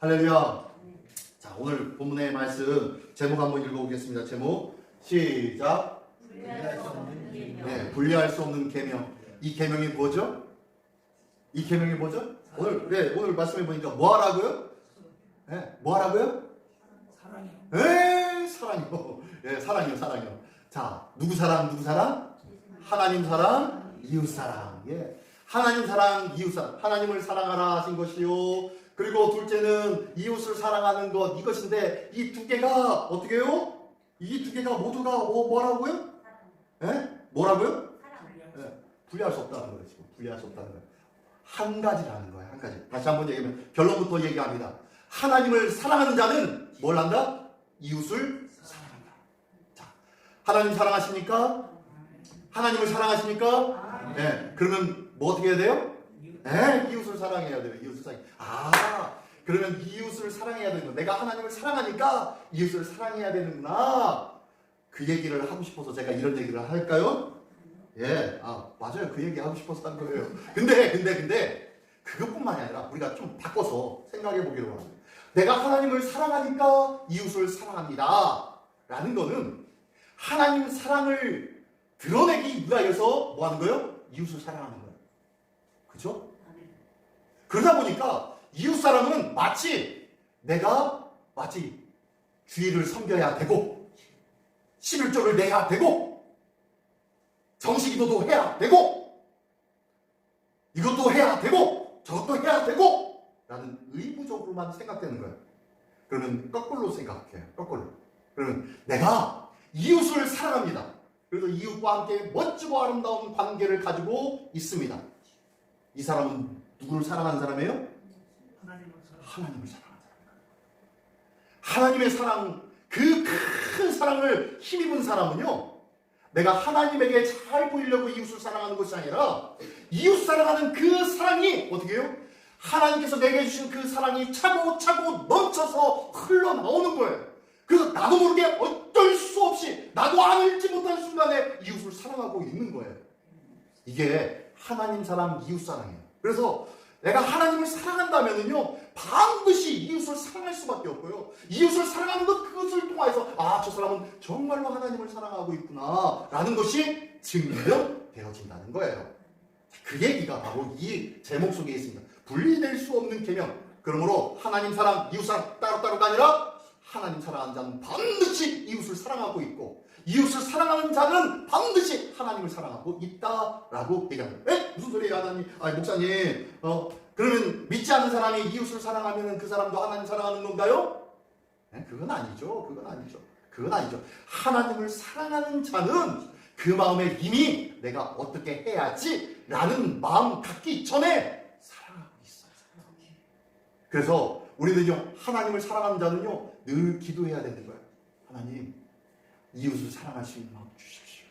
할렐루야. 자, 오늘 본문의 말씀 제목 한번 읽어보겠습니다. 제목 시작. 분리할 수 없는 계명. 네, 분리할 수 없는 계명. 이 계명이 뭐죠? 이 계명이 뭐죠? 오늘 말씀해 보니까 뭐 하라고요? 네, 뭐 하라고요? 사랑이요. 네, 사랑이요. 네, 사랑이요. 자, 누구 사랑? 하나님 사랑, 이웃 사랑. 예. 하나님 사랑, 이웃 사랑. 하나님을 사랑하라 하신 것이요. 그리고 둘째는 이웃을 사랑하는 것, 이것인데 이 두 개가 어떻게 해요? 이 두 개가 모두가 뭐라고요? 예? 뭐라고요? 예. 분리할 수 없다는 거예요. 지금 분리할 수 없다는 거예요. 한 가지라는 거예요. 한 가지. 다시 한번 얘기하면 결론부터 얘기합니다. 하나님을 사랑하는 자는 뭘 한다? 이웃을 사랑한다. 자, 하나님 사랑하십니까? 하나님을 사랑하십니까? 네. 그러면 뭐 어떻게 해야 돼요? 네, 이웃을 사랑해야 돼요. 이웃을 사랑. 그러면 이웃을 사랑해야 되는 거. 내가 하나님을 사랑하니까 이웃을 사랑해야 되는구나. 그 얘기를 하고 싶어서 제가 이런 얘기를 할까요? 예, 맞아요. 그 얘기 하고 싶어서 한 거예요. 근데 그것뿐만이 아니라 우리가 좀 바꿔서 생각해 보기로 합니다. 내가 하나님을 사랑하니까 이웃을 사랑합니다. 라는 거는 하나님 사랑을 드러내기 위하여서 뭐 하는 거예요? 이웃을 사랑하는 거예요. 그렇죠? 그러다 보니까 이웃 사랑은 내가 주의를 섬겨야 되고 11조를 내야 되고 정식기도도 해야 되고 이것도 해야 되고 저것도 해야 되고 라는 의무적으로만 생각되는 거예요. 그러면 거꾸로 생각해요. 거꾸로. 그러면 내가 이웃을 사랑합니다. 그래서 이웃과 함께 멋지고 아름다운 관계를 가지고 있습니다. 이 사람은 누구를 사랑하는 사람이에요? 하나님을 사랑하는 사람이에요. 하나님의 사랑, 그 큰 사랑을 힘입은 사람은요, 내가 하나님에게 잘 보이려고 이웃을 사랑하는 것이 아니라 이웃 사랑하는 그 사랑이 어떻게 해요? 하나님께서 내게 주신 그 사랑이 차고차고 넘쳐서 흘러나오는 거예요. 그래서 나도 모르게 어쩔 수 없이 나도 알지 못한 순간에 이웃을 사랑하고 있는 거예요. 이게 하나님 사랑, 이웃 사랑이에요. 그래서 내가 하나님을 사랑한다면은요, 반드시 이웃을 사랑할 수밖에 없고요. 이웃을 사랑하는 그것을 통해서 저 사람은 정말로 하나님을 사랑하고 있구나 라는 것이 증명되어진다는 거예요. 그 얘기가 바로 이 제목 속에 있습니다. 분리될 수 없는 계명. 그러므로 하나님 사랑, 이웃 사랑 따로따로가 아니라 하나님 사랑하는 자는 반드시 이웃을 사랑하고 있고 이웃을 사랑하는 자는 반드시 하나님을 사랑하고 있다라고 얘기합니다. 무슨 소리예요, 하나님? 목사님. 그러면 믿지 않는 사람이 이웃을 사랑하면 그 사람도 하나님 사랑하는 건가요? 그건 아니죠. 하나님을 사랑하는 자는 그 마음에 이미 내가 어떻게 해야지라는 마음 갖기 전에 사랑하고 있어요. 그래서 우리는요, 하나님을 사랑하는 자는요, 늘 기도해야 되는 거예요. 하나님, 이웃을 사랑할 수 있는 마음 주십시오.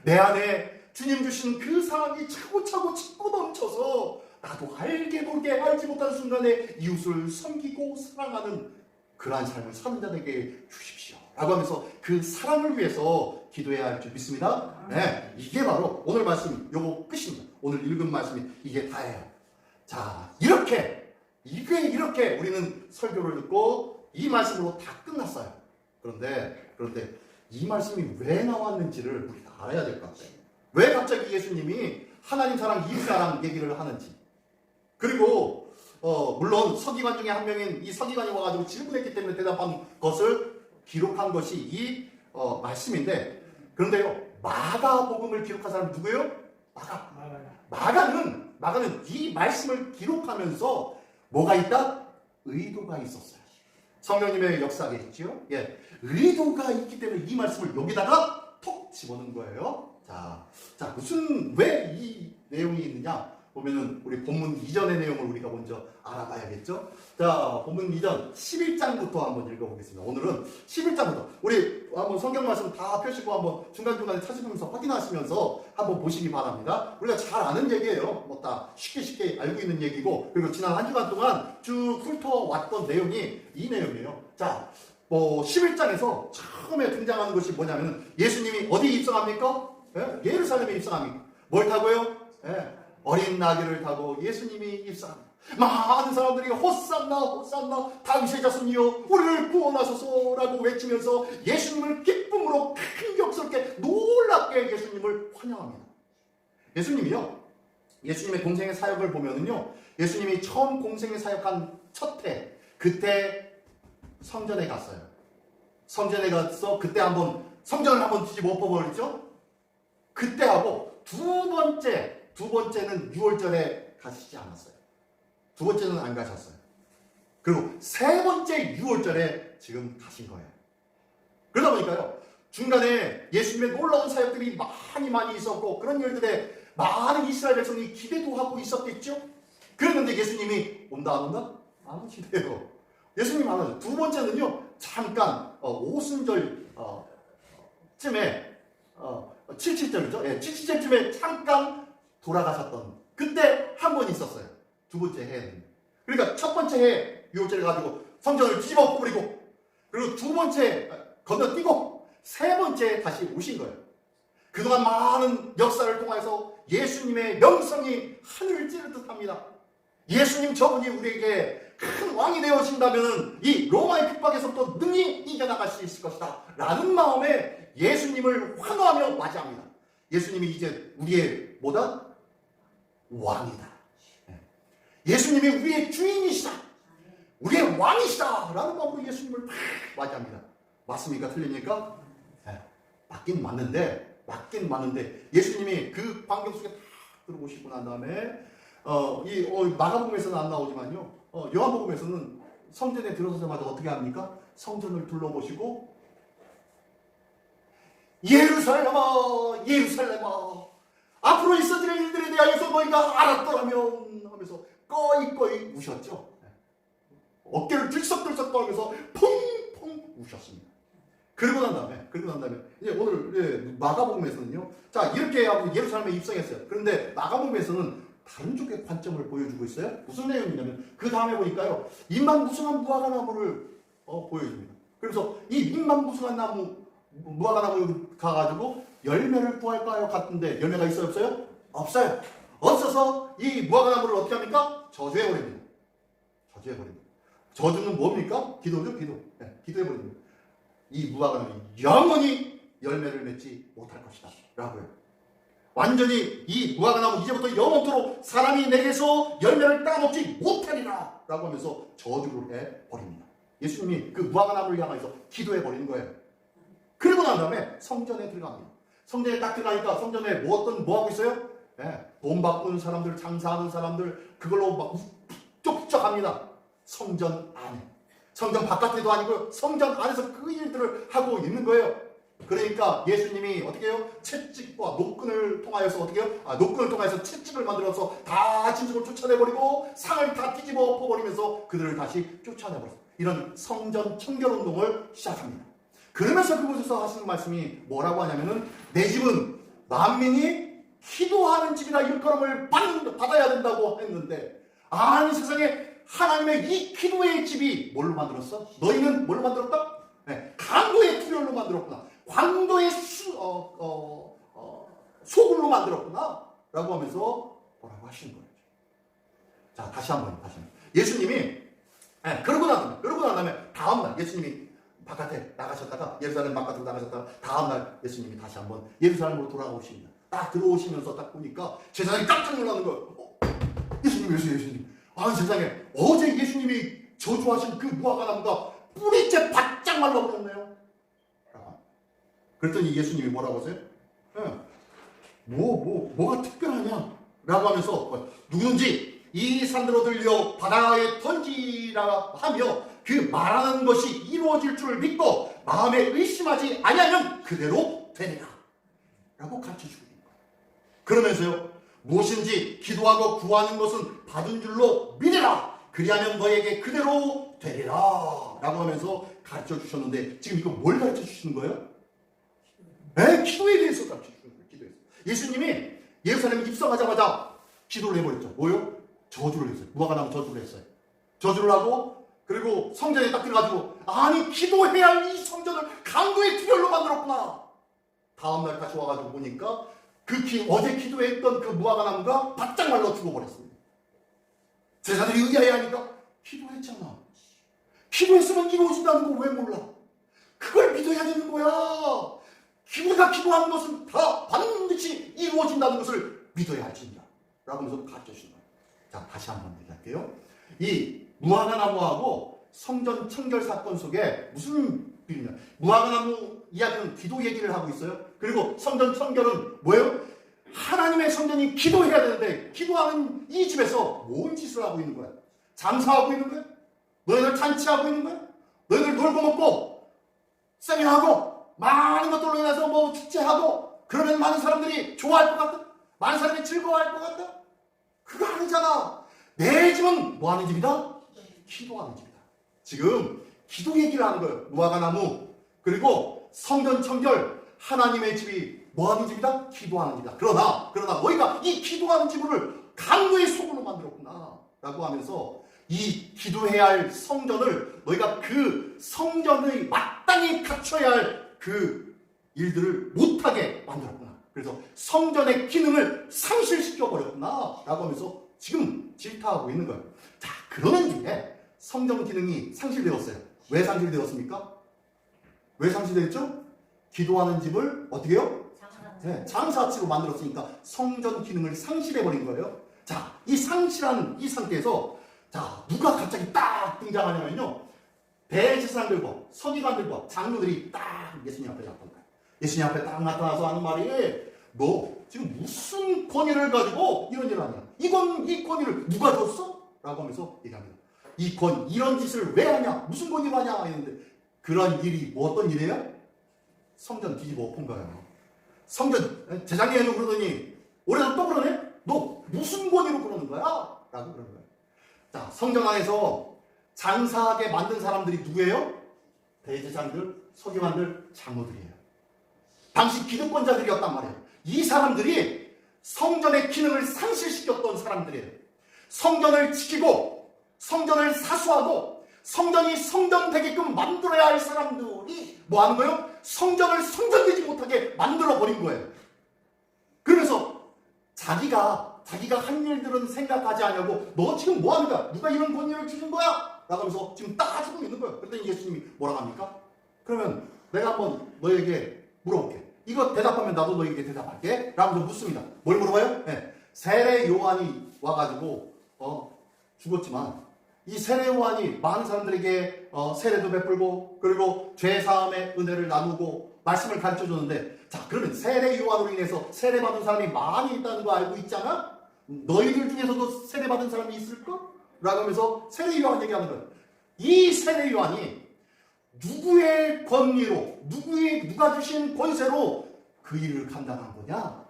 내 안에 주님 주신 그 사랑이 차고차고 짙고 넘쳐서 나도 알게 모르게 알지 못한 순간에 이웃을 섬기고 사랑하는 그러한 삶을 사는 자에게 주십시오. 라고 하면서 그 사랑을 위해서 기도해야 할 줄 믿습니다. 네, 이게 바로 오늘 말씀 요거 끝입니다. 오늘 읽은 말씀이 이게 다예요. 자, 이렇게 우리는 설교를 듣고 이 말씀으로 다 끝났어요. 그런데 이 말씀이 왜 나왔는지를 우리가 알아야 될 것 같아요. 왜 갑자기 예수님이 하나님 사랑, 이웃 사랑 얘기를 하는지. 그리고 물론 서기관 중에 한 명인 이 서기관이 와가지고 질문했기 때문에 대답한 것을 기록한 것이 이 말씀인데, 그런데요, 마가복음을 기록한 사람은 누구예요? 마가는 이 말씀을 기록하면서 뭐가 있다? 의도가 있었어요. 성령님의 역사겠죠? 예, 의도가 있기 때문에 이 말씀을 여기다가 톡 집어넣은 거예요. 자, 왜 이 내용이 있느냐? 보면은 우리 본문 이전의 내용을 우리가 먼저 알아봐야겠죠? 자, 본문 이전 11장부터 한번 읽어보겠습니다. 오늘은 11장부터 우리 한번 성경 말씀 다 펴시고 한번 중간중간에 찾으면서 확인하시면서 한번 보시기 바랍니다. 우리가 잘 아는 얘기예요. 뭐 다 쉽게 알고 있는 얘기고, 그리고 지난 한 주간 동안 쭉 훑어왔던 내용이 이 내용이에요. 자, 11장에서 처음에 등장하는 것이 뭐냐면 예수님이 어디 입성합니까? 예루살렘에 입성합니까? 뭘 타고요? 어린 나귀를 타고 예수님이 입성합니다. 많은 사람들이 호산나 호산나 다윗의 자손이여 우리를 구원하소서라고 외치면서 예수님을 기쁨으로 감격스럽게 놀랍게 예수님을 환영합니다. 예수님이요, 예수님의 공생의 사역을 보면은요, 예수님이 처음 공생의 사역한 첫 해, 그때 성전에 갔어요. 성전에 가서 그때 한번 성전을 한번 뒤집어 엎어버렸죠. 그때 하고 두 번째는 6월절에 가시지 않았어요. 두 번째는 안 가셨어요. 그리고 세 번째 6월절에 지금 가신 거예요. 그러다 보니까요, 중간에 예수님의 놀라운 사역들이 많이 있었고, 그런 일들에 많은 이스라엘 백성이 기대도 하고 있었겠죠. 그랬는데 예수님이 온다 안 온다? 안 오시대요. 예수님 안 오죠. 두 번째는요, 잠깐 오순절 쯤에 77절이죠. 예, 77절쯤에 잠깐 돌아가셨던 그때 한 번 있었어요. 두 번째 해에는. 그러니까 첫 번째 해 6월절에 가지고 성전을 뒤집어 엎어버리고, 그리고 두 번째 건너뛰고 세 번째 다시 오신 거예요. 그동안 많은 역사를 통해서 예수님의 명성이 하늘을 찌를 듯합니다. 예수님 저분이 우리에게 큰 왕이 되어신다면 이 로마의 핍박에서부터 능히 이겨나갈 수 있을 것이다 라는 마음에 예수님을 환호하며 맞이합니다. 예수님이 이제 우리의 뭐다? 왕이다. 예수님이 우리의 주인이시다, 우리의 왕이시다 라는 마음으로 예수님을 맞이합니다. 맞습니까? 틀립니까? 네, 맞긴 맞는데 예수님이 그 광경 속에 다 들어오시고 난 다음에 마가복음에서는 안 나오지만요, 요한복음에서는 성전에 들어서자마자 어떻게 합니까? 성전을 둘러보시고 예루살렘아 예루살렘아 앞으로 있어질 일들에 대하여서 너희가 알았더라면 하면서 꺼이 우셨죠. 어깨를 들썩들썩 떨면서 펑펑 우셨습니다. 그러고 난 다음에 이제 오늘 마가복음에서는요, 자 이렇게 하고 예루살렘에 입성했어요. 그런데 마가복음에서는 다른 쪽의 관점을 보여주고 있어요. 무슨 내용이냐면 그 다음에 보니까요, 인만무성한 무화과나무를 보여줍니다. 그래서 이 인만무성한 나무 무화과나무 가가지고 열매를 구할까요? 같은데 열매가 있어요? 없어요? 없어요. 없어서 이 무화과나무를 어떻게 합니까? 저주해버립니다. 저주는 뭡니까? 기도죠, 기도. 네, 기도해버립니다. 이 무화과나무 영원히 열매를 맺지 못할 것이다 라고요. 완전히 이 무화과나무 이제부터 영원토록 사람이 내게서 열매를 따먹지 못하리라 라고 하면서 저주를 해버립니다. 예수님이 그 무화과나무를 향해서 기도해버리는 거예요. 그리고 난 다음에 성전에 들어갑니다. 성전에 딱 들어가니까 성전에 뭐 하고 있어요? 돈 바꾸는 사람들, 장사하는 사람들, 그걸로 막 북적북적합니다. 성전 안에. 성전 바깥에도 아니고요, 성전 안에서 그 일들을 하고 있는 거예요. 그러니까 예수님이 어떻게 해요? 채찍과 노끈을 통하여서 어떻게 해요? 노끈을 통하여서 채찍을 만들어서 다 짐승을 쫓아내버리고 상을 다 뒤집어 엎어버리면서 그들을 다시 쫓아내버렸어요. 이런 성전 청결운동을 시작합니다. 그러면서 그곳에서 하시는 말씀이 뭐라고 하냐면은 내 집은 만민이 기도하는 집이라 일컬음을 받아야 된다고 했는데, 아니 세상에 하나님의 이 기도의 집이 뭘로 만들었어? 너희는 뭘로 만들었다? 강도의 투열로 만들었구나. 광도의 소굴로 만들었구나 라고 하면서 뭐라고 하시는 거예요. 자, 다시 한번 예수님이 그러고 난 다음에 다음날 예수님이 바깥에 나가셨다가 예루살렘 바깥으로 나가셨다가 다음날 예수님이 다시 한번 예루살렘으로 돌아오십니다. 딱 들어오시면서 딱 보니까 제사장이 깜짝 놀라는 거예요. 예수님. 아, 세상에 어제 예수님이 저주하신 그 무화과나무가 뿌리째 바짝 말라버렸네요. 그랬더니 예수님이 뭐라고 하세요? 뭐가 특별하냐? 라고 하면서 누구든지 이 산으로 들려 바다에 던지라 하며 그 말하는 것이 이루어질 줄 믿고 마음에 의심하지 아니하면 그대로 되리라 라고 가르쳐주고 있는 거예요. 그러면서요, 무엇인지 기도하고 구하는 것은 받은 줄로 믿으라, 그리하면 너에게 그대로 되리라 라고 하면서 가르쳐 주셨는데, 지금 이거 뭘 가르쳐 주시는 거예요? 기도에 대해서 가르쳐 주시는 거예요. 기도에서. 예수님이 예루살렘에 입성하자마자 기도를 해버렸죠. 뭐요? 저주를 했어요. 무화과나무 저주를 했어요. 저주를 하고, 그리고 성전에 딱 들어가지고, 아니 기도해야 할 이 성전을 강도의 투열로 만들었구나. 다음날 다시 와가지고 보니까 어제 기도했던 그 무화과 나무가 바짝 말라 죽어버렸습니다. 제자들이 의아해하니까 기도했잖아. 기도했으면 이루어진다는 거 왜 몰라? 그걸 믿어야 되는 거야. 우리가 기도하는 것은 다 반드시 이루어진다는 것을 믿어야 할지니라. 라고 하면서 가르쳐주신 거예요. 자, 다시 한번 얘기할게요. 이 무화과 나무하고 성전 청결 사건 속에 무슨 비유냐? 무화과 나무 이야기는 기도 얘기를 하고 있어요. 그리고 성전 청결은 뭐예요? 하나님의 성전이 기도해야 되는데 기도하는 이 집에서 뭔 짓을 하고 있는 거야? 장사하고 있는 거야? 너희들 잔치하고 있는 거야? 너희들 놀고 먹고 세미나하고 많은 것들로 인해서 뭐 축제하고 그러면 많은 사람들이 좋아할 것 같다? 많은 사람들이 즐거워할 것 같다? 그거 아니잖아. 내 집은 뭐 하는 집이다? 기도하는 집이다. 지금 기도 얘기를 하는 거예요. 무화과 나무 그리고 성전 청결 하나님의 집이 뭐 하는 집이다? 기도하는 집이다. 그러나 너희가 이 기도하는 집을 강도의 소굴로 만들었구나 라고 하면서 이 기도해야 할 성전을 너희가 그 성전의 마땅히 갖춰야 할 그 일들을 못하게 만들었구나. 그래서 성전의 기능을 상실시켜 버렸구나 라고 하면서 지금 질타하고 있는 거예요. 자, 그러는 중에 성전 기능이 상실되었어요. 왜 상실되었습니까? 왜 상실되었죠? 기도하는 집을 어떻게 해요? 네, 장사치로 만들었으니까 성전 기능을 상실해버린 거예요. 자, 이 상실한 이 상태에서 자, 누가 갑자기 딱 등장하냐면요. 대제사장들과 서기관들과 장로들이 딱 예수님 앞에 나타난 거예요. 예수님 앞에 딱 나타나서 하는 말이 너 지금 무슨 권위를 가지고 이런 일을 하냐? 이 권위를 누가 줬어? 라고 하면서 얘기합니다. 이런 짓을 왜 하냐? 무슨 권위로 하냐? 했는데 그런 일이 뭐 어떤 일이에요? 성전 뒤집어 엎은 거예요. 성전 재작년에 그러더니 올해도 또 그러네? 너 무슨 권위로 그러는 거야? 라고 그러는 거예요. 자, 성전 안에서 장사하게 만든 사람들이 누구예요? 대제사장들, 서기관들, 장로들이에요. 당시 기득권자들이었단 말이에요. 이 사람들이 성전의 기능을 상실시켰던 사람들이에요. 성전을 지키고 성전을 사수하고 성전이 성전 되게끔 만들어야 할 사람들이 뭐 하는 거예요? 성전을 성전되지 못하게 만들어버린 거예요. 그러면서 자기가 한 일들은 생각하지 않냐고 너 지금 뭐 하는 거야? 누가 이런 권위를 주는 거야? 라고 하면서 지금 따지고 있는 거예요. 그랬더니 예수님이 뭐라고 합니까? 그러면 내가 한번 너에게 물어볼게. 이거 대답하면 나도 너에게 대답할게. 라면서 묻습니다. 뭘 물어봐요? 네. 세례 요한이 와가지고 죽었지만 이 세례 요한이 많은 사람들에게 세례도 베풀고 그리고 죄사함의 은혜를 나누고 말씀을 가르쳐줬는데 자, 그러면 세례 요한으로 인해서 세례받은 사람이 많이 있다는 거 알고 있잖아? 너희들 중에서도 세례받은 사람이 있을까? 라고 하면서 세례 요한 얘기하는 거예요. 이 세례 요한이 누구의 권위로 누가 주신 권세로 그 일을 감당한 거냐?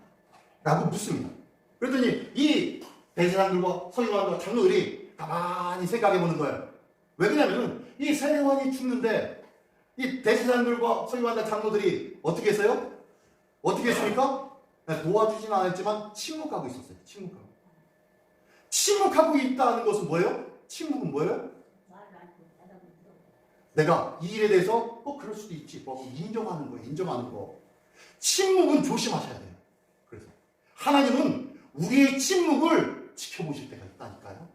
라고 묻습니다. 그랬더니 이 대제사장들과 서기관과 장로들이 가만히 생각해 보는 거예요. 왜 그러냐면 이 세례 요한이 죽는데 이 대제사장들과 서기관과 장로들이 어떻게 했어요? 어떻게 했습니까? 도와주지는 않았지만 침묵하고 있었어요. 침묵하고 있다는 것은 뭐예요? 침묵은 뭐예요? 내가 이 일에 대해서 그럴 수도 있지. 인정하는 거. 침묵은 조심하셔야 돼요. 그래서 하나님은 우리의 침묵을 지켜보실 때가 있다니까요.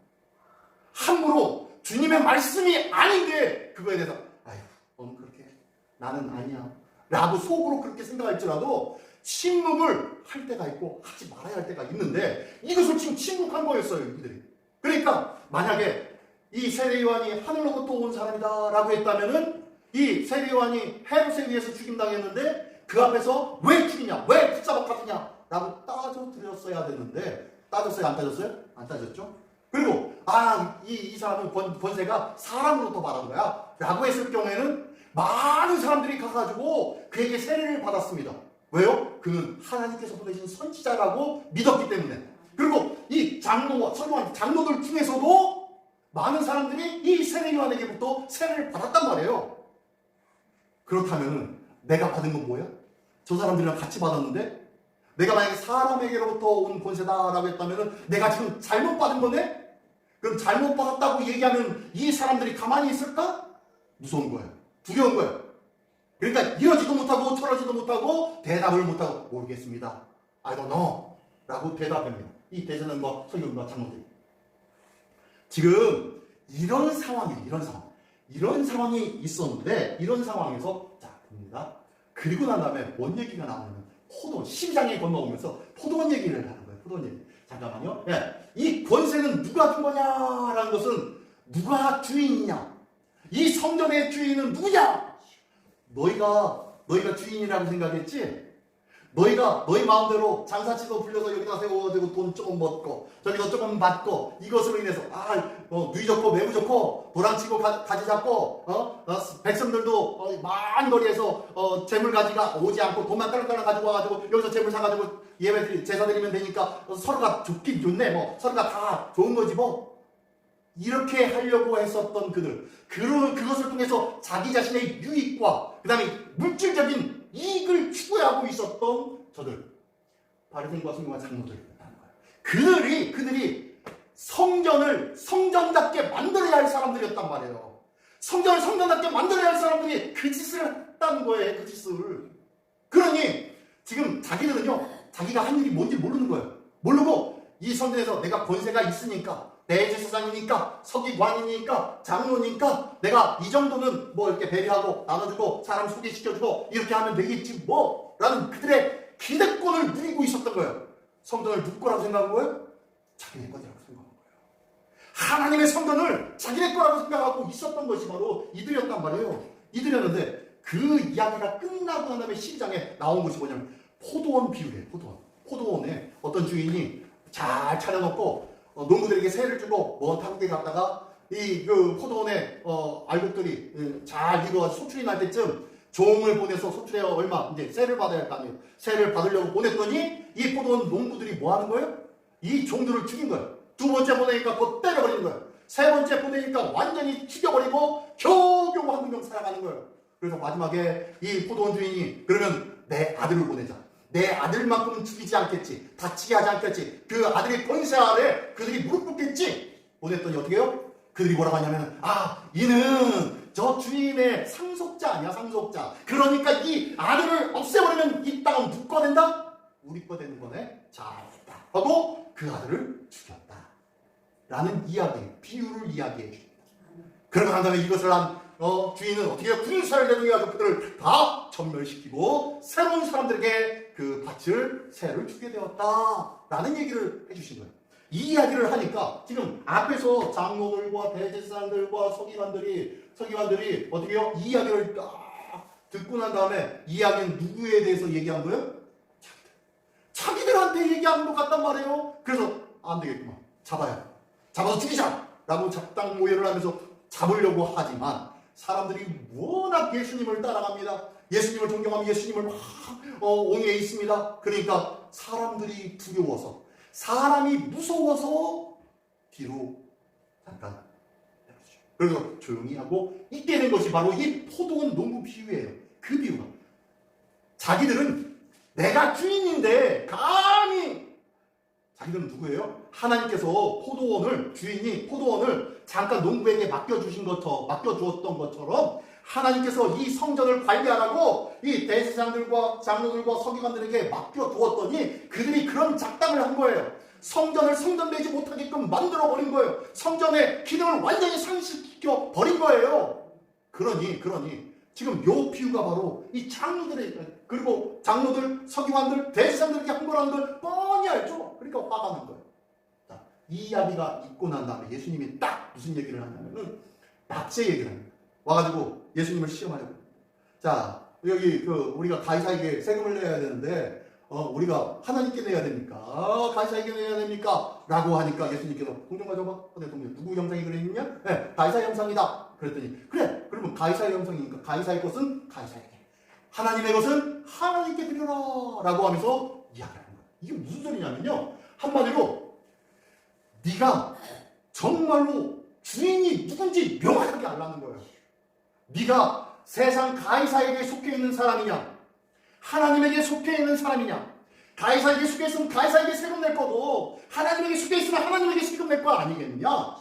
함부로 주님의 말씀이 아닌데 그거에 대해서 아휴, 너는 그렇게 나는 아니야 라고 속으로 그렇게 생각할지라도 침묵을 할 때가 있고 하지 말아야 할 때가 있는데 이것을 지금 침묵한 거였어요. 이들이. 그러니까 만약에 이 세례 요한이 하늘로부터 온 사람이다 라고 했다면은 이 세례 요한이 헤롯에 의해서 죽임당했는데 그 앞에서 왜 죽이냐? 왜 붙잡아 갔느냐? 라고 따져드렸어야 됐는데 따졌어요? 안 따졌어요? 안 따졌죠? 그리고 이 사람은 권세가 사람으로부터 말한 거야 라고 했을 경우에는 많은 사람들이 가가지고 그에게 세례를 받았습니다. 왜요? 그는 하나님께서 보내신 선지자라고 믿었기 때문에. 그리고 이 장로와 서기관 장로들 중에서도 많은 사람들이 이 세례 요한에게부터 세례를 받았단 말이에요. 그렇다면 내가 받은 건 뭐야? 저 사람들이랑 같이 받았는데 내가 만약에 사람에게로부터 온 권세다라고 했다면 내가 지금 잘못 받은 거네? 그럼 잘못 받았다고 얘기하면 이 사람들이 가만히 있을까? 무서운 거예요. 두려운 거예요. 그러니까 이러지도 못하고 저러지도 못하고 대답을 못하고 모르겠습니다 I don't know 라고 대답합니다. 이 대제사장과 서기관과 장로들이. 지금 이런 상황이 있었는데, 이런 상황에서 자 봅니다. 그리고 난 다음에 뭔 얘기가 나오냐면 포도원 12장에 건너오면서 포도원 얘기를 하는 거예요. 포도원 얘기. 잠깐만요. 예. 이 권세는 누가 준 거냐라는 것은 누가 주인이냐? 이 성전의 주인은 누구냐? 너희가 주인이라고 생각했지? 너희가 너희 마음대로 장사치도 불려서 여기다 세워가지고 돈 조금 먹고 저기서 조금 받고 이것으로 인해서 누이 좋고 매부 좋고 도랑치고 가지 잡고 백성들도 많은 거리에서 재물 가지가 오지 않고 돈만 깔랑깔랑 가지고 와가지고 여기서 재물 사가지고 예배 제사 드리면 되니까 서로가 좋긴 좋네, 뭐 서로가 다 좋은 거지 뭐. 이렇게 하려고 했었던 그것을 통해서 자기 자신의 유익과 그 다음에 물질적인 이익을 추구하고 있었던 저들, 바리새인과 서기관과 장로들이라는 거예요. 그들이 성전을 성전답게 만들어야 할 사람들이었단 말이에요. 성전을 성전답게 만들어야 할 사람들이 그 짓을 했다는 거예요. 그 짓을. 그러니 지금 자기들은요, 자기가 한 일이 뭔지 모르는 거예요. 모르고 이 성전에서 내가 권세가 있으니까, 대제사장이니까, 서기관이니까, 장로니까 내가 이 정도는 뭐 이렇게 배려하고 나눠주고 사람 소개시켜주고 이렇게 하면 되겠지 뭐 라는 그들의 기대권을 누리고 있었던 거예요. 성전을 누구 거라고 생각한 거예요? 자기네 거라고 생각한 거예요. 하나님의 성전을 자기네 거라고 생각하고 있었던 것이 바로 이들이었단 말이에요. 이들이었는데 그 이야기가 끝나고 난 다음에 12장에 나온 것이 뭐냐면 포도원 비유예요. 포도원에 어떤 주인이 잘 차려놓고 농부들에게 세를 주고 먼 타국에 갔다가 그 포도원에 알곡들이 잘 익어가지고 소출이 날 때쯤 종을 보내서 소출에 얼마 이제 세를 받아야 할 거 아니에요. 세를 받으려고 보냈더니 이 포도원 농부들이 뭐 하는 거예요? 이 종들을 죽인 거예요. 두 번째 보내니까 곧 때려버리는 거예요. 세 번째 보내니까 완전히 죽여버리고 겨우겨우 한두 명 살아가는 거예요. 그래서 마지막에 이 포도원 주인이 그러면 내 아들을 보내자. 내 아들만큼은 죽이지 않겠지. 다치게 하지 않겠지. 그 아들의 권세 아래 그들이 무릎 꿇겠지. 보냈더니 어떻게 해요? 그들이 뭐라고 하냐면 이는 저 주인의 상속자 아니야, 상속자. 그러니까 이 아들을 없애버리면 이 땅은 누구 거 된다? 우리 거 되는 거네. 잘했다 하고 그 아들을 죽였다 라는 이야기, 비유를 이야기해 줍니다. 그러고 난 다음에 이것을 한 주인은 어떻게 해요? 군사를 대동해가지고 그들을 다 전멸시키고 새로운 사람들에게 그 밭을 세를 주게 되었다라는 얘기를 해주신 거예요. 이 이야기를 하니까 지금 앞에서 장로들과 대제사장들과 서기관들이 어떻게 해요? 이 이야기를 딱 듣고 난 다음에 이 이야기는 누구에 대해서 얘기한 거예요? 자기들한테 얘기한 것 같단 말이에요. 그래서 안 되겠구만. 잡아서 죽이자! 라고 작당 모여를 하면서 잡으려고 하지만 사람들이 워낙 예수님을 따라갑니다. 예수님을 존경하며 예수님을 막 옹호해 있습니다. 그러니까 사람들이 두려워서, 사람이 무서워서 뒤로 잠깐 내려주죠. 그래서 조용히 하고 있게 된 것이 바로 이 포도원 농부 비유예요. 그 비유가 자기들은 내가 주인인데 감히, 자기들은 누구예요? 하나님께서 주인이 포도원을 잠깐 농부에게 맡겨주었던 것처럼 하나님께서 이 성전을 관리하라고 이 대제사장들과 장로들과 서기관들에게 맡겨두었더니 그들이 그런 작당을 한 거예요. 성전을 성전되지 못하게끔 만들어버린 거예요. 성전의 기능을 완전히 상실시켜 버린 거예요. 그러니 지금 요 비유가 바로 이 그리고 장로들, 서기관들, 대제사장들에게 한 거라는 걸 뻔히 알죠. 그러니까 화가 난 거예요. 자, 이 이야기가 있고 난 다음에 예수님이 딱 무슨 얘기를 하냐면은 납세 얘기를 합니다. 와가지고 예수님을 시험하려고. 자, 여기 우리가 가이사에게 세금을 내야 되는데 우리가 하나님께 내야 됩니까? 가이사에게 내야 됩니까? 라고 하니까 예수님께서 동전 가져봐. 동전 누구 형상이 그려있냐? 네, 가이사의 형상이다. 그랬더니 그래, 그러면 가이사의 형상이니까 가이사의 것은 가이사에게, 하나님의 것은 하나님께 드려라 라고 하면서 이야기하는 거예요. 이게 무슨 소리냐면요, 한마디로 네가 정말로 주인이 누군지 명확하게 알라는 거예요. 네가 세상 가이사에게 속해 있는 사람이냐, 하나님에게 속해 있는 사람이냐. 가이사에게 속해 있으면 가이사에게 세금 낼 거고, 하나님에게 속해 있으면 하나님에게 세금 낼 거 아니겠느냐.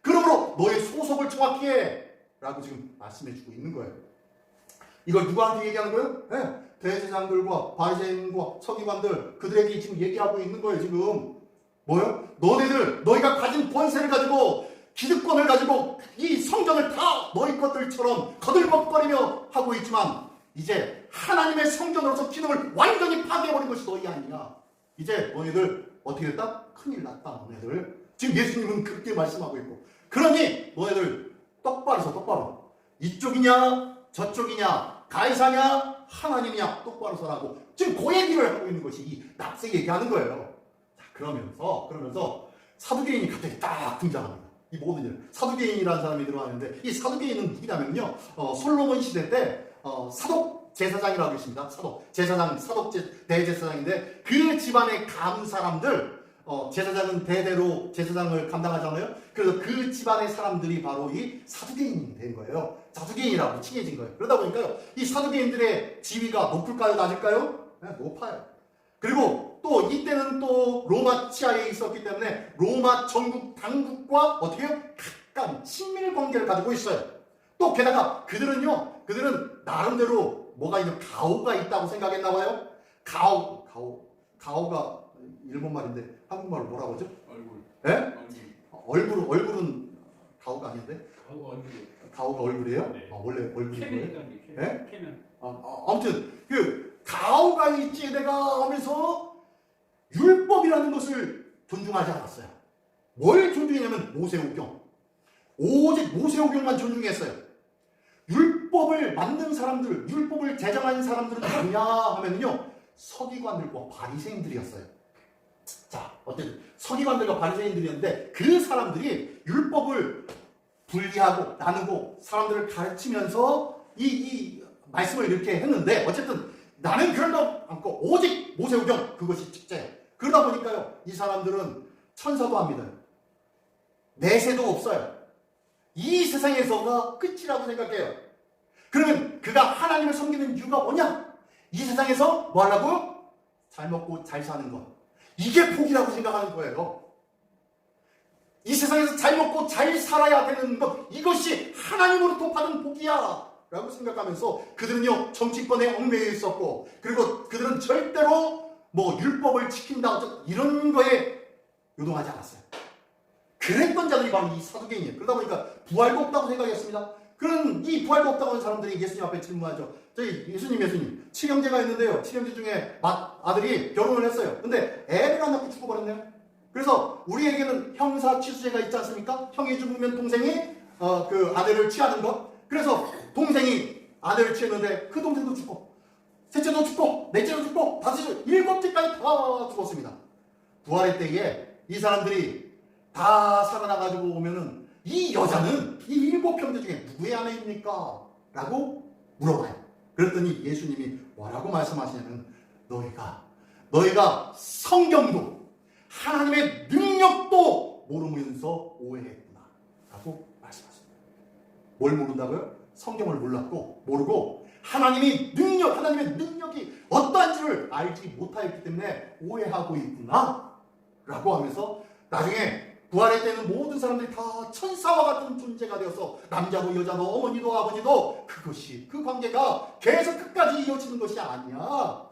그러므로 너의 소속을 정확히 해 라고 지금 말씀해 주고 있는 거예요. 이걸 누구한테 얘기하는 거예요? 네, 대제사장들과 바리새인과 서기관들 그들에게 지금 얘기하고 있는 거예요. 지금 뭐요? 너희가 가진 권세를 가지고 기득권을 가지고 이 성전을 다 너희 것들처럼 거들먹거리며 하고 있지만 이제 하나님의 성전으로서 기능을 완전히 파괴해버린 것이 너희 아니냐. 이제 너희들 어떻게 됐다? 큰일 났다. 너희들 지금 예수님은 그렇게 말씀하고 있고, 그러니 너희들 똑바로 서 똑바로. 이쪽이냐 저쪽이냐 가이사냐 하나님이냐 똑바로 서라고 지금 그 얘기를 하고 있는 것이 이 납세 얘기하는 거예요. 자, 그러면서 사두개인이 갑자기 딱 등장합니다. 이 모든 일. 사두개인이라는 사람이 들어왔는데 이 사두개인은 누구냐면요, 솔로몬 시대 때 사독 제사장이라고 있습니다. 사독 대제사장인데 그 집안의 감 사람들, 제사장은 대대로 제사장을 감당하잖아요. 그래서 그 집안의 사람들이 바로 이 사두개인이 된 거예요. 사두개인이라고 칭해진 거예요. 그러다 보니까요, 이 사두개인들의 지위가 높을까요, 낮을까요? 네, 높아요. 그리고 또 이때는 또 로마 치하에 있었기 때문에 로마 전국 당국과 어떻게 해요? 가까운 친밀 관계를 가지고 있어요. 또 게다가 그들은 나름대로 뭐가 있는 가오가 있다고 생각했나 봐요. 가오가 일본 말인데 한국말로 뭐라고 하죠? 얼굴. 예? 얼굴은 가오가 아닌데? 가오가 얼굴이에요? 네. 원래 얼굴이고요. 예? 캐면. 아무튼 그 가오가 있지 내가 하면서 율법이라는 것을 존중하지 않았어요. 뭘 존중했냐면 모세오경. 오직 모세오경만 존중했어요. 율법을 만든 사람들, 율법을 제정한 사람들은 누구냐 하면요, 서기관들과 바리새인들이었어요. 자, 어쨌든 서기관들과 바리새인들이었는데 그 사람들이 율법을 분리하고 나누고 사람들을 가르치면서 이 말씀을 이렇게 했는데, 어쨌든 나는 그런 거 않고 오직 모세오경 그것이 직제예요. 그러다 보니까요, 이 사람들은 천사도 안 믿어요. 내세도 없어요. 이 세상에서가 끝이라고 생각해요. 그러면 그가 하나님을 섬기는 이유가 뭐냐? 이 세상에서 뭐 하려고요? 잘 먹고 잘 사는 것. 이게 복이라고 생각하는 거예요. 이 세상에서 잘 먹고 잘 살아야 되는 것, 이것이 하나님으로부터 받은 복이야 라고 생각하면서 그들은요, 정치권에 얽매여 있었고, 그리고 그들은 절대로 뭐 율법을 지킨다 이런 거에 요동하지 않았어요. 그랬던 자들이 바로 이 사두개인이에요. 그러다 보니까 부활도 없다고 생각했습니다. 그런 이 부활도 없다고 하는 사람들이 예수님 앞에 질문하죠. 저희 예수님 칠형제가 있는데요, 칠형제 중에 아들이 결혼을 했어요. 근데 애를 안 낳고 죽어버렸네요. 그래서 우리에게는 형사 취수제가 있지 않습니까? 형이 죽으면 동생이 그 아들을 취하는 것. 그래서 동생이 아들을 취했는데 그 동생도 죽고, 셋째도 죽고, 넷째도 죽고, 다섯째, 일곱째까지 다 죽었습니다. 부활의 때에 이 사람들이 다 살아나가지고 오면은 이 여자는 이 일곱 형제 중에 누구의 아내입니까? 라고 물어봐요. 그랬더니 예수님이 뭐라고 말씀하시냐면, 너희가 성경도 하나님의 능력도 모르면서 오해했구나 라고 말씀하십니다. 뭘 모른다고요? 성경을 몰랐고 모르고 하나님의 능력이 어떠한지를 알지 못하였기 때문에 오해하고 있구나 라고 하면서, 나중에 부활의 때는 모든 사람들이 다 천사와 같은 존재가 되어서 남자도 여자도 어머니도 아버지도 그 관계가 계속 끝까지 이어지는 것이 아니야.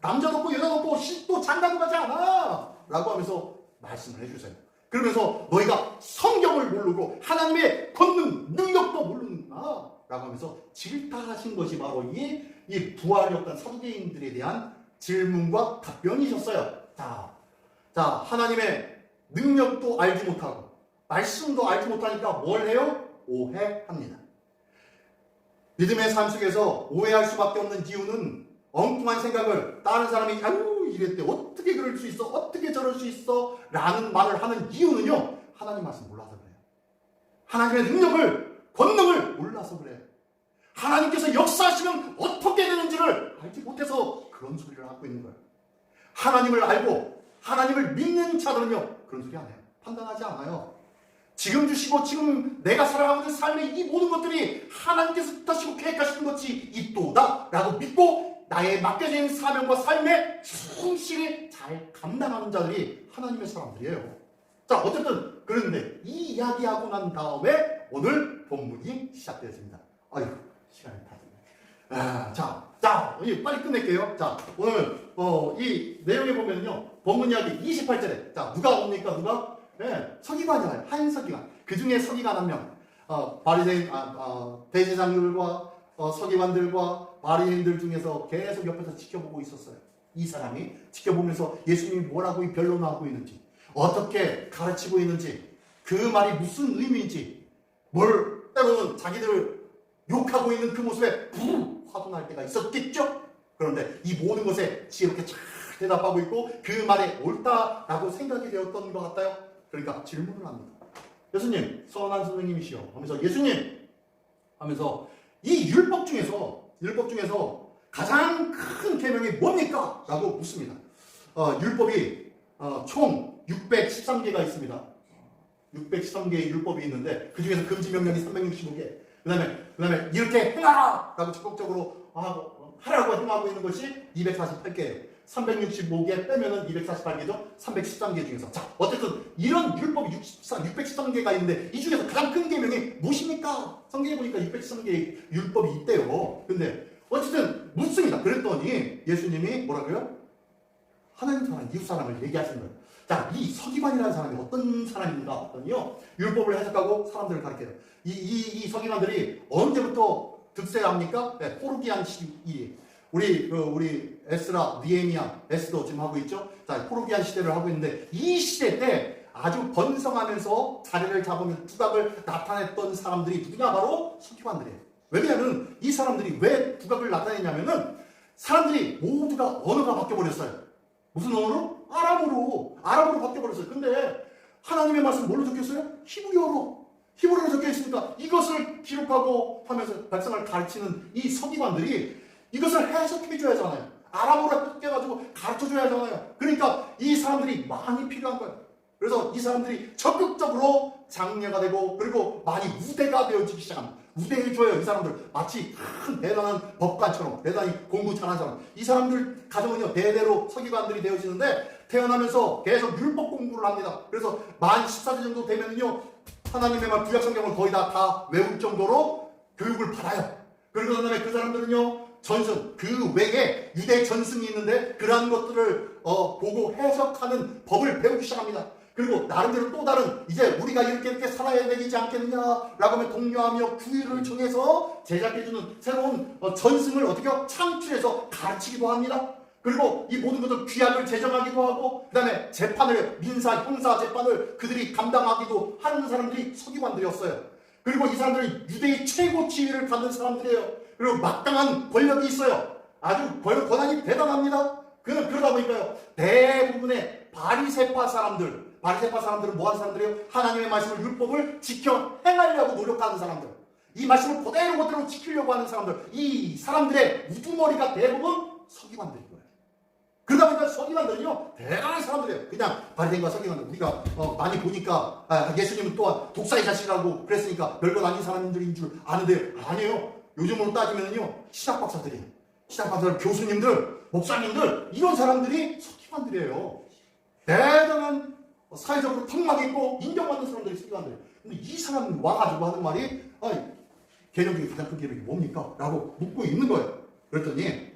남자도 없고 여자도 없고 신도 장가도 가지 않아 라고 하면서 말씀을 해주세요. 그러면서 너희가 성경을 모르고 하나님의 권능, 능력도 모르는구나 라고 하면서 질타하신 것이 바로 이 부활이 없던 사두개인들에 대한 질문과 답변이셨어요. 자, 하나님의 능력도 알지 못하고 말씀도 알지 못하니까 뭘 해요? 오해합니다. 믿음의 삶 속에서 오해할 수밖에 없는 이유는 엉뚱한 생각을, 다른 사람이 아유 이랬대, 어떻게 그럴 수 있어, 어떻게 저럴 수 있어 라는 말을 하는 이유는요, 하나님 말씀 몰라서 그래요. 하나님의 능력을, 권능을 몰라서 그래요. 하나님께서 역사하시면 어떻게 되는지를 알지 못해서 그런 소리를 하고 있는 거예요. 하나님을 알고 하나님을 믿는 자들은요, 그런 소리 안 해요. 판단하지 않아요. 지금 주시고 지금 내가 살아가고 있는 삶의 이 모든 것들이 하나님께서 뜻하시고 계획하시는 것이 있도다 라고 믿고 나의 맡겨진 사명과 삶에 충실히 잘 감당하는 자들이 하나님의 사람들이에요. 자, 어쨌든 그런데 이 이야기하고 난 다음에 오늘 본문이 시작되었습니다. 아이고, 시간이 다 됐네. 자, 자, 이제 빨리 끝낼게요. 자, 오늘 이 내용에 보면요. 본문 이야기 28절에 자, 누가 옵니까? 누가? 네, 서기관이에요. 한 서기관. 그 중에 서기관 한 명. 바리새인 대제사장들과 서기관들과 바리새인들 중에서 계속 옆에서 지켜보고 있었어요. 이 사람이 지켜보면서 예수님이 뭐라고 변론하고 있는지, 어떻게 가르치고 있는지, 그 말이 무슨 의미인지, 뭘 때로는 자기들 욕하고 있는 그 모습에 부르르 화도 날 때가 있었겠죠? 그런데 이 모든 것에 지혜롭게 잘 대답하고 있고 그 말에 옳다라고 생각이 되었던 것 같아요. 그러니까 질문을 합니다. 예수님, 선한 선생님이시여 하면서 예수님 하면서 이 율법 중에서 가장 큰 계명이 뭡니까? 라고 묻습니다. 율법이 총 613개가 있습니다. 613개의 율법이 있는데 그 중에서 금지 명령이 365개. 그다음에 이렇게 행하라! 라고 적극적으로 하라고 행하고 있는 것이 248개예요. 365개 빼면은 248개죠. 313개 중에서. 자, 어쨌든 이런 율법이 613개가 있는데 이 중에서 가장 큰 계명이 무엇입니까? 성경에 보니까 613개의 율법이 있대요. 근데 어쨌든 묻습니다. 그랬더니 예수님이 뭐라고요? 하나님 사랑, 이웃 사랑을 얘기하시는 거예요. 자, 이 서기관이라는 사람이 어떤 사람인가 했더니요. 율법을 해석하고 사람들을 가르쳐요. 이 서기관들이 언제부터 득세합니까? 네, 포르기안 시기. 우리 에스라, 니에미야, 에스도 지금 하고 있죠. 자, 포르기안 시대를 하고 있는데 이 시대 때 아주 번성하면서 자리를 잡으면 두각을 나타냈던 사람들이 누구냐? 바로 서기관들이에요. 왜냐하면 이 사람들이 왜 두각을 나타냈냐면은 사람들이 모두가 언어가 바뀌어버렸어요. 무슨 언어로? 아람어로 바뀌어버렸어요. 근데 하나님의 말씀 뭘로 적혔어요? 히브리어로 적혀 있으니까 이것을 기록하고 하면서 백성을 가르치는 이 서기관들이 이것을 해석해줘야 하잖아요. 아람어로 해석해가지고 가르쳐줘야 하잖아요. 그러니까 이 사람들이 많이 필요한 거예요. 그래서 이 사람들이 적극적으로 장려가 되고 그리고 많이 우대가 되어지기 시작합니다. 우대해줘요. 이 사람들 마치 큰 대단한 법관처럼 대단히 공부 잘하는 사람. 이 사람들 가정은요 대대로 서기관들이 되어지는데 태어나면서 계속 율법 공부를 합니다. 그래서 만 14세 정도 되면요 하나님의 말 구약성경을 거의 다 외울 정도로 교육을 받아요. 그리고 그다음에 그 사람들은요 전승 그 외에 유대 전승이 있는데 그러한 것들을 보고 해석하는 법을 배우기 시작합니다. 그리고 나름대로 또 다른 이제 우리가 이렇게 살아야 되지 않겠느냐라고 하면 독려하며 규율을 정해서 제작해주는 새로운 전승을 어떻게 창출해서 가르치기도 합니다. 그리고 이 모든 것을 규약을 제정하기도 하고 그 다음에 재판을 민사 형사 재판을 그들이 감당하기도 하는 사람들이 서기관들이었어요. 그리고 이 사람들은 유대의 최고 지위를 갖는 사람들이에요. 그리고 마땅한 권력이 있어요. 아주 권한이 대단합니다. 그러다 보니까요 대부분의 바리새파 사람들은 뭐 하는 사람들이에요? 하나님의 말씀을 율법을 지켜 행하려고 노력하는 사람들. 이 말씀을 그대로 지키려고 하는 사람들. 이 사람들의 우두머리가 대부분 서기관들인 거예요. 그러다 보니까 서기관들은요 대단한 사람들이에요. 그냥 바리새인과 서기관들 우리가 많이 보니까 예수님은 또한 독사의 자식이라고 그랬으니까 별것 아닌 사람들인 줄 아는데 아니에요. 요즘으로 따지면요 신학박사들이에요. 신학박사들, 교수님들, 목사님들 이런 사람들이 서기관들이에요. 대단한 사회적으로 턱막 있고 인정받는 사람들이 서기관들이에요. 근데 이 사람 와가지고 하는 말이 개념 중에 가장 큰 개념이 뭡니까? 라고 묻고 있는 거예요. 그랬더니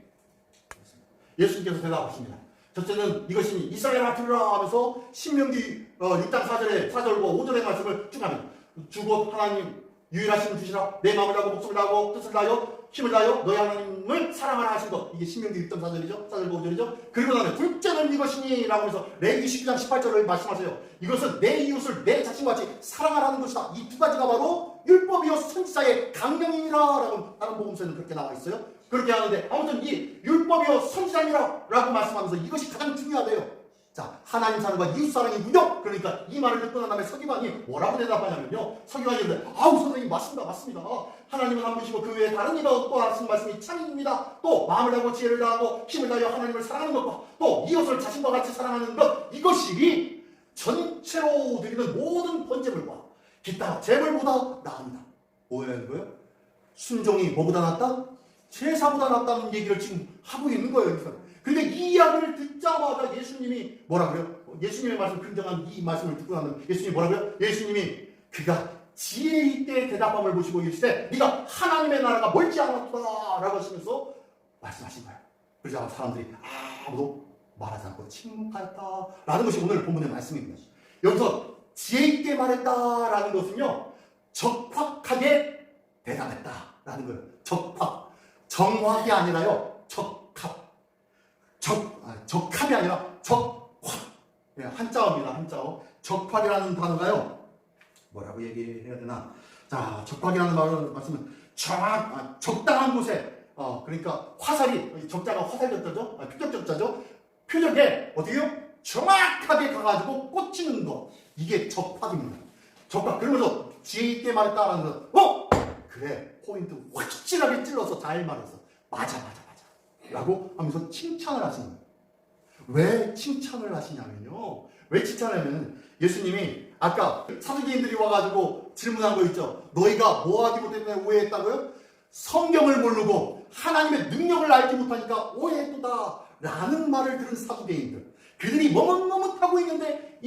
예수님께서 대답하십니다. 첫째는 이것이 이스라엘아 들으라 하면서 신명기 6장 4절과 5절의 말씀을 쭉 합니다. 주곧 하나님 유일하신 주시라 내 마음을 다하고 목숨을 다하고 뜻을 다하여 힘을 다하여 너희 하나님을 사랑하라 하신 것. 이게 신명기 6장 4절이죠. 4절과 5절이죠. 그리고 나면 둘째는 이것이니 라고 해서 레위기 12장 18절을 말씀하세요. 이것은 내 이웃을 내 자신같이 사랑하라는 것이다. 이 두 가지가 바로 율법이요 선지자의 강령이니라 라고 다른 복음서에는 그렇게 나와 있어요. 그렇게 하는데 아무튼 이 율법이요 선지자니라 라고 말씀하면서 이것이 가장 중요하대요. 자, 하나님 사랑과 이웃 사랑이 무력. 그러니까 이 말을 듣고 난 다음에 서기관이 뭐라고 대답하냐면요. 서기관이 이러는데 아우 선생님 맞습니다. 하나님은 한 분이시고 그 외에 다른 이가 없고 하신 말씀이 참입니다. 또 마음을 다하고 지혜를 다하고 힘을 다하여 하나님을 사랑하는 것과 또 이웃을 자신과 같이 사랑하는 것 이것이 전체로 드리는 모든 번제물과 기타 제물보다 나옵니다. 뭐예요 이거요? 순종이 뭐보다 낫다? 제사보다 낫다는 얘기를 지금 하고 있는 거예요. 여기서. 근데 이 이야기를 듣자마자 예수님이 뭐라 그래요? 예수님의 말씀 긍정한 이 말씀을 듣고 나면 예수님이 뭐라 그래요? 예수님이 그가 지혜 있게 대답함을 보시고 이르시되 네가 하나님의 나라가 멀지 않았다 라고 하시면서 말씀하신 거예요. 그러자 사람들이 아무도 말하지 않고 침묵하였다라는 것이 오늘 본문의 말씀입니다. 여기서 지혜 있게 말했다라는 것은요, 적확하게 대답했다라는 거예요. 적확, 정확이 아니라요, 적합, 적합이 아니라 적확. 한자어입니다. 한자어. 적확이라는 단어가요, 뭐라고 얘기해야 되나? 자, 적확이라는 말씀은 적당한 곳에, 그러니까 화살이, 적자가 화살적자죠? 표적적자죠? 표적에 어디요? 정확하게 가가지고 꽂히는 거. 이게 적확입니다. 적확. 그러면서 지혜 있게 말했다라는 거. 그래. 포인트 확실하게 찔러서 잘 말했어. 맞아. 라고 하면서 칭찬을 하시는 거예요. 왜 칭찬을 하시냐면요. 왜 칭찬을 하냐면 예수님이 아까 사두개인들이 와가지고 질문한 거 있죠. 너희가 뭐하기 때문에 오해했다고요? 성경을 모르고 하나님의 능력을 알지 못하니까 오해했다 라는 말을 들은 사두개인들, 그들이 머뭇머뭇하고 있는데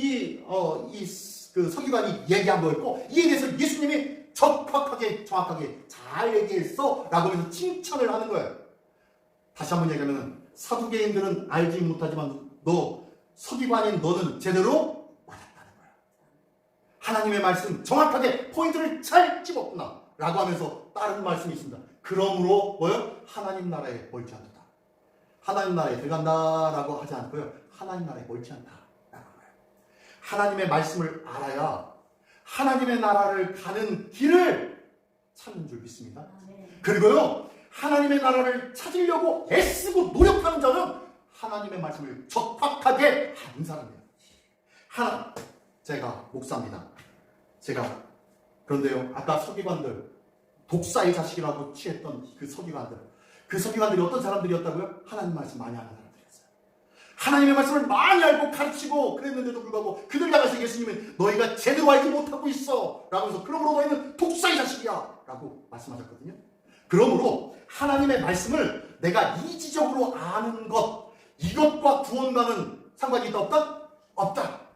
그 서기관이 얘기한 거였고, 이에 대해서 예수님이 적확하게 정확하게 잘 얘기했어 라고 하면서 칭찬을 하는 거예요. 다시 한번 얘기하면 사두개인들은 알지 못하지만 서기관인 너는 제대로 맞았다는 거야. 하나님의 말씀 정확하게 포인트를 잘 집었구나 라고 하면서 다른 말씀이 있습니다. 그러므로 뭐요? 하나님 나라에 멀지 않다. 하나님 나라에 들어간다라고 하지 않고요, 하나님 나라에 멀지 않다라고 해요. 하나님의 말씀을 알아야 하나님의 나라를 가는 길을 찾는 줄 믿습니다. 그리고요, 하나님의 나라를 찾으려고 애쓰고 노력하는 자는 하나님의 말씀을 적확하게 아는 사람이에요. 제가 목사입니다. 그런데요, 아까 서기관들, 독사의 자식이라고 취했던 그 서기관들이 어떤 사람들이었다고요? 하나님 말씀 많이 아는 사람들이었어요. 하나님의 말씀을 많이 알고 가르치고 그랬는데도 불구하고 그들 향해서 예수님은 너희가 제대로 알지 못하고 있어 라면서 그러므로 너희는 독사의 자식이야 라고 말씀하셨거든요. 그러므로 하나님의 말씀을 내가 이지적으로 아는 것, 이것과 구원과는 상관이 있다 없다? 없다.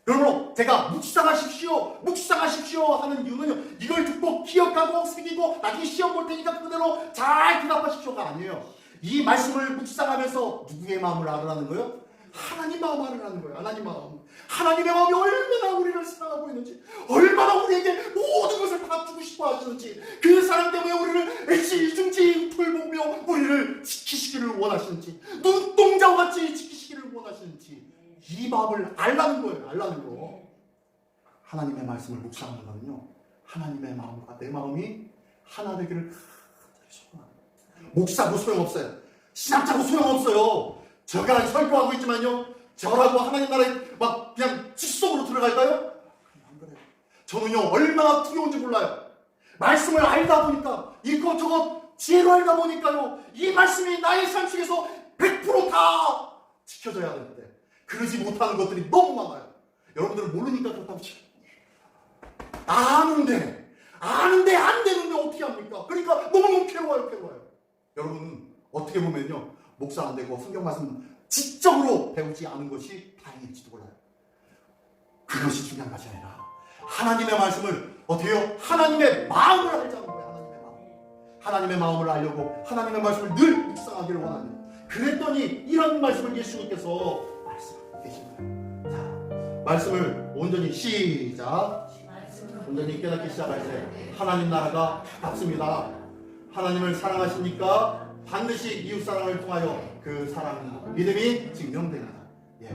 그러므로 제가 묵상하십시오 하는 이유는요, 이걸 듣고 기억하고 새기고 나중에 시험 볼 테니까 그대로 잘 대답하십시오가 아니에요. 이 말씀을 묵상하면서 누구의 마음을 알아라는 거예요? 하나님 마음을 알아라는 거예요. 하나님 마음. 하나님의 마음이 얼마나 우리를 사랑하고 있는지, 얼마나 우리에게 모든 것을 다 주고 싶어 하시는지, 그 사랑 때문에 우리를 애지중지 돌보며 우리를 지키시기를 원하시는지, 눈동자와 같이 지키시기를 원하시는지, 이 마음을 알라는 거예요. 알라는 거. 하나님의 말씀을 묵상하는 거는요, 하나님의 마음과 내 마음이 하나 되기를 소원합니다. 목사고 소용없어요. 신학자고 소용없어요. 제가 설교하고 있지만요, 저라고 하나님 나라에 막 그냥 직속으로 들어갈까요? 안 그래요. 저는요, 얼마나 두려운지 몰라요. 말씀을 알다 보니까, 이것저것 지혜로 알다 보니까요, 이 말씀이 나의 삶 속에서 100% 다 지켜져야 되는데 그러지 못하는 것들이 너무 많아요. 여러분들은 모르니까 그렇다고 치고, 아는데 안 되는데 어떻게 합니까? 그러니까 너무 괴로워요. 여러분은 어떻게 보면요, 목사 안 되고 성경 말씀 지적으로 배우지 않은 것이 다행일지도 몰라요. 그것이 중요한 것이 아니라 하나님의 말씀을 어떻게 해요? 하나님의 마음을 알자는 거예요. 하나님의 마음을 알려고 하나님의 말씀을 늘 묵상하기를 원하는, 그랬더니 이런 말씀을 예수님께서 말씀하고 계신 거예요. 자, 말씀을 온전히 시작. 온전히 깨닫기 시작할 때 하나님 나라가 가깝습니다. 하나님을 사랑하시니까 반드시 이웃 사랑을 통하여 그 사랑, 믿음이 증명됩니다. 예,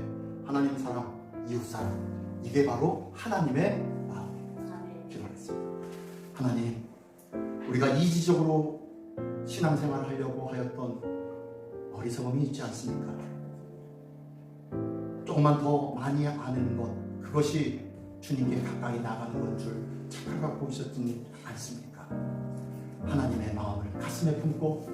하나님 사랑, 이웃 사랑, 이게 바로 하나님의 마음입니다. 기도하겠습니다. 하나님, 우리가 이지적으로 신앙생활을 하려고 하였던 어리석음이 있지 않습니까? 조금만 더 많이 아는 것, 그것이 주님께 가까이 나가는 것 줄 착각하고 있었지 않습니까? 하나님의 마음을 가슴에 품고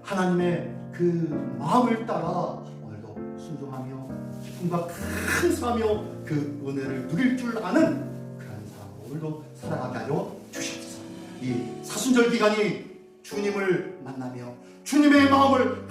하나님의 그 마음을 따라 오늘도 순종하며 기쁨과 감사하며 그 은혜를 누릴 줄 아는 그런 사람으로 오늘도 살아가게 하여 주시옵소서. 이 사순절 기간이 주님을 만나며 주님의 마음을